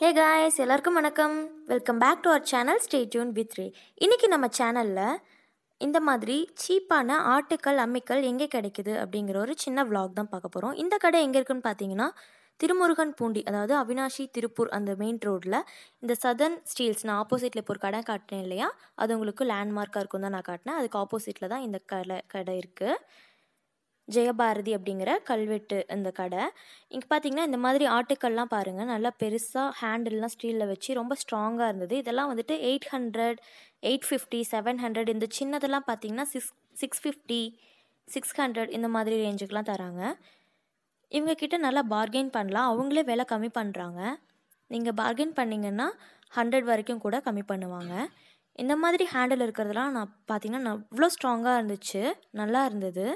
Hey guys, எல்லாருக்கும் வணக்கம். Welcome back to our channel. Stay tuned with Ray. இன்னைக்கு நம்ம சேனலில் இந்த மாதிரி சீப்பான ஆட்டுக்கல் அம்மிக்கல் எங்கே கிடைக்குது அப்படிங்கிற ஒரு சின்ன vlog தான் பார்க்க போகிறோம். இந்த கடை எங்கே இருக்குன்னு பார்த்தீங்கன்னா திருமுருகன் பூண்டி, அதாவது அவினாஷி திருப்பூர் அந்த மெயின் ரோட்டில் இந்த சதர்ன் ஸ்டீல்ஸ் நான் ஆப்போசிட்டில் இப்போ ஒரு கடை காட்டினேன் இல்லையா, அது உங்களுக்கு லேண்ட்மார்க்காக இருக்கும் தான் நான் காட்டினேன். அதுக்கு ஆப்போசிட்டில் தான் இந்த கடை இருக்குது. ஜெய அப்படிங்கிற கல்வெட்டு இந்த கடை. இங்கே பார்த்தீங்கன்னா இந்த மாதிரி ஆட்டுக்கல்லாம் பாருங்கள், நல்லா பெருசாக ஹேண்டில்லாம் ஸ்டீலில் வச்சு ரொம்ப ஸ்ட்ராங்காக இருந்தது. இதெல்லாம் வந்துட்டு 800, 850, 700. இந்த சின்னதெல்லாம் பார்த்தீங்கன்னா 650, 600 இந்த மாதிரி ரேஞ்சுக்கெலாம் தராங்க. இவங்கக்கிட்ட நல்லா பார்கெயின் பண்ணலாம், அவங்களே விலை கம்மி பண்ணுறாங்க. நீங்கள் பார்கெயின் பண்ணிங்கன்னா 100 வரைக்கும் கூட கம்மி பண்ணுவாங்க. இந்த மாதிரி ஹேண்டில் இருக்கிறதெல்லாம் நான் பார்த்தீங்கன்னா அவ்வளோ ஸ்ட்ராங்காக இருந்துச்சு, நல்லா இருந்தது.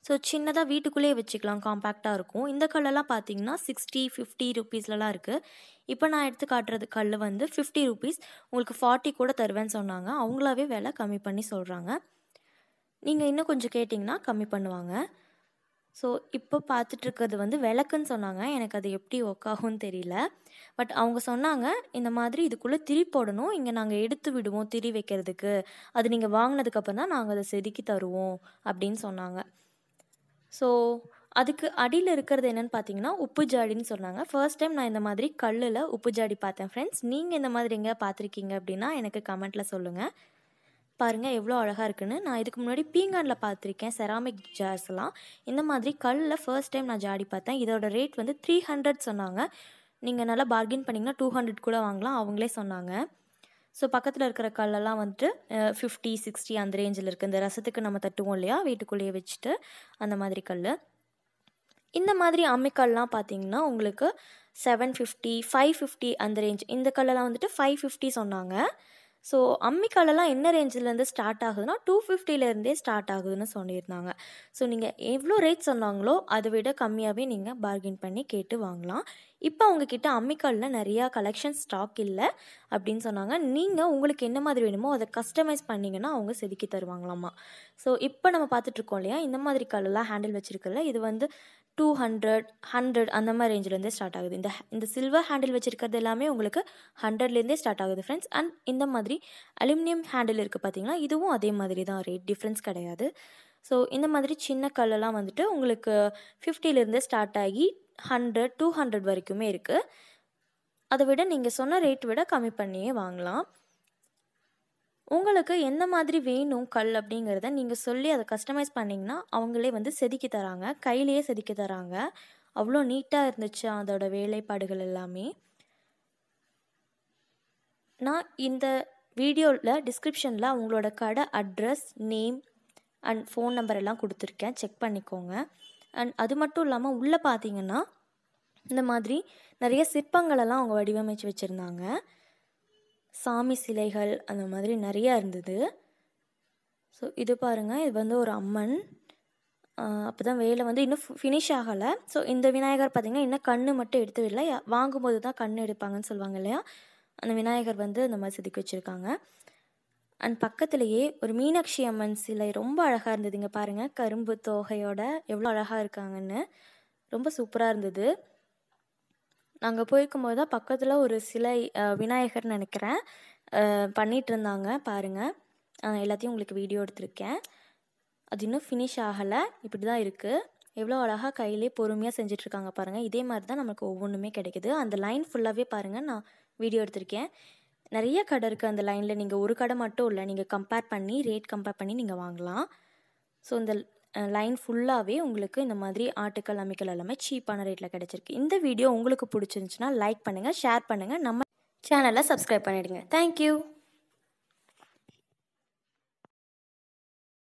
ஸோ சின்னதாக வீட்டுக்குள்ளேயே வச்சுக்கலாம், காம்பேக்டாக இருக்கும். இந்த கல்லெல்லாம் பார்த்தீங்கன்னா 60, 50 ருபீஸ்லலாம் இருக்குது. இப்போ நான் எடுத்து காட்டுறது கல் வந்து 50 ருபீஸ், உங்களுக்கு 40 கூட தருவேன்னு சொன்னாங்க. அவங்களாவே விலை கம்மி பண்ணி சொல்கிறாங்க. நீங்கள் இன்னும் கொஞ்சம் கேட்டிங்கன்னா கம்மி பண்ணுவாங்க. ஸோ இப்போ பார்த்துட்ருக்கிறது வந்து விளக்குன்னு சொன்னாங்க. எனக்கு அது எப்படி ஒர்க் ஆகும்னு தெரியல. பட் அவங்க சொன்னாங்க இந்த மாதிரி இதுக்குள்ளே திரி போடணும், இங்கே நாங்கள் எடுத்து விடுவோம் திரி வைக்கிறதுக்கு, அது நீங்கள் வாங்கினதுக்கப்புறம் தான் நாங்கள் அதை செதுக்கி தருவோம் அப்படின்னு சொன்னாங்க. ஸோ அதுக்கு அடியில் இருக்கிறது என்னென்னு பார்த்தீங்கன்னா உப்பு ஜாடின்னு சொன்னாங்க. ஃபர்ஸ்ட் டைம் நான் இந்த மாதிரி கல்லில் உப்பு ஜாடி பார்த்தேன் ஃப்ரெண்ட்ஸ். நீங்கள் இந்த மாதிரி எங்கே பார்த்துருக்கீங்க அப்படின்னா எனக்கு கமெண்ட்டில் சொல்லுங்கள். பாருங்கள் எவ்வளோ அழகாக இருக்குன்னு. நான் இதுக்கு முன்னாடி பீங்கானில் பார்த்துருக்கேன் செராமிக் ஜார்ஸ்லாம். இந்த மாதிரி கல்லில் ஃபர்ஸ்ட் டைம் நான் ஜாடி பார்த்தேன். இதோட ரேட் வந்து 300 சொன்னாங்க. நீங்கள் நல்லா பார்கெயின் பண்ணிங்கன்னா 200 கூட வாங்கலாம், அவங்களே சொன்னாங்க. ஸோ பக்கத்தில் இருக்கிற கல்லெல்லாம் வந்துட்டு 50, 60 அந்த ரேஞ்சில் இருக்குது. இந்த ரசத்துக்கு நம்ம தட்டுவோம் இல்லையா வீட்டுக்குள்ளேயே வச்சுட்டு, அந்த மாதிரி கல். இந்த மாதிரி அம்மிக்கல்லாம் பார்த்தீங்கன்னா உங்களுக்கு 750, 550 அந்த ரேஞ்ச். இந்த கல்லெல்லாம் வந்துட்டு 550 சொன்னாங்க. ஸோ அம்மிக்கல்லெல்லாம் என்ன ரேஞ்சிலேருந்து ஸ்டார்ட் ஆகுதுன்னா 250லேருந்தே ஸ்டார்ட் ஆகுதுன்னு சொல்லியிருந்தாங்க. ஸோ நீங்கள் எவ்வளோ ரேட் சொன்னாங்களோ அதை விட கம்மியாகவே நீங்கள் பார்கெயின் பண்ணி கேட்டு வாங்கலாம். இப்போ அவங்கக்கிட்ட அம்மிக்கல்லில் நிறையா கலெக்ஷன் ஸ்டாக் இல்லை அப்படின்னு சொன்னாங்க. நீங்கள் உங்களுக்கு என்ன மாதிரி வேணுமோ அதை கஸ்டமைஸ் பண்ணிங்கன்னா அவங்க செதுக்கி தருவாங்களாமா. ஸோ இப்போ நம்ம பார்த்துட்ருக்கோம் இல்லையா, இந்த மாதிரி கல்லெல்லாம் ஹேண்டில் வச்சுருக்கல, இது வந்து 200, 100 அந்த மாதிரி ரேஞ்சிலேருந்தே ஸ்டார்ட் ஆகுது. இந்த சில்வர் ஹேண்டில் வச்சுருக்கிறது எல்லாமே உங்களுக்கு 100லேருந்தே ஸ்டார்ட் ஆகுது ஃப்ரெண்ட்ஸ். அண்ட் இந்த மாதிரி அலுமினியம் ஹேண்டில் இருக்குது பார்த்தீங்கன்னா, இதுவும் அதே மாதிரி தான், ரேட் டிஃப்ரென்ஸ் கிடையாது. ஸோ இந்த மாதிரி சின்ன கல்லெல்லாம் வந்துட்டு உங்களுக்கு 50லேருந்தே ஸ்டார்ட் ஆகி 100, 200 வரைக்குமே இருக்குது. அதை விட நீங்கள் சொன்ன ரேட் விட கம்மி பண்ணியே வாங்கலாம். உங்களுக்கு எந்த மாதிரி வேணும் கல் அப்படிங்கிறத நீங்கள் சொல்லி அதை கஸ்டமைஸ் பண்ணிங்கன்னா அவங்களே வந்து செதுக்கி தராங்க, கையிலேயே செதுக்கி தராங்க. அவ்வளோ நீட்டாக இருந்துச்சு அதோட வேலைப்பாடுகள் எல்லாமே. நான் இந்த வீடியோவில் டிஸ்கிரிப்ஷனில் அவங்களோட கடை address, name and phone number எல்லாம் கொடுத்துருக்கேன், செக் பண்ணிக்கோங்க. அண்ட் அது மட்டும் இல்லாமல் உள்ளே பார்த்தீங்கன்னா இந்த மாதிரி நிறைய சிற்பங்களெல்லாம் அவங்க வடிவமைச்சு வச்சுருந்தாங்க. சாமி சிலைகள் அந்த மாதிரி நிறையா இருந்தது. ஸோ இது பாருங்கள், இது வந்து ஒரு அம்மன். அப்போ தான் வேலை வந்து இன்னும் ஃபினிஷ் ஆகலை. ஸோ இந்த விநாயகர் பார்த்திங்கன்னா இன்னும் கண் மட்டும் எடுத்து விடல, வாங்கும்போது தான் கண் எடுப்பாங்கன்னு சொல்லுவாங்க இல்லையா, அந்த விநாயகர் வந்து இந்த மாதிரி செதுக்கி வச்சுருக்காங்க. அண்ட் பக்கத்துலேயே ஒரு மீனாட்சி அம்மன் சிலை ரொம்ப அழகாக இருந்தது. இங்கே பாருங்கள் கரும்பு தோகையோட எவ்வளோ அழகாக இருக்காங்கன்னு, ரொம்ப சூப்பராக இருந்தது. நாங்கள் போயிருக்கும்போது தான் பக்கத்தில் ஒரு சிலை விநாயகர்னு நினைக்கிறேன் பண்ணிகிட்டு இருந்தாங்க பாருங்கள். எல்லாத்தையும் உங்களுக்கு வீடியோ எடுத்திருக்கேன். அது இன்னும் ஃபினிஷ் ஆகலை, இப்படி தான் இருக்குது. எவ்வளோ அழகாக கையிலே பொறுமையாக செஞ்சிட்ருக்காங்க பாருங்கள். இதே மாதிரி தான் நமக்கு ஒவ்வொன்றுமே கிடைக்குது. அந்த லைன் ஃபுல்லாகவே பாருங்கள், நான் வீடியோ எடுத்திருக்கேன். நிறைய கடை இருக்குது அந்த லைனில், நீங்கள் ஒரு கடை மட்டும் இல்லை, நீங்கள் ரேட் கம்பேர் பண்ணி நீங்கள் வாங்கலாம். ஸோ இந்த லைன் ஃபுல்லாகவே உங்களுக்கு இந்த மாதிரி ஆட்டுக்கல் அம்மிக்கல் எல்லாமே சீப்பான ரேட்டில் கிடச்சிருக்கு. இந்த வீடியோ உங்களுக்கு பிடிச்சிருந்துச்சுன்னா லைக் பண்ணுங்கள், ஷேர் பண்ணுங்கள், நம்ம சேனலை சப்ஸ்கிரைப் பண்ணிவிடுங்க. தேங்க்யூ.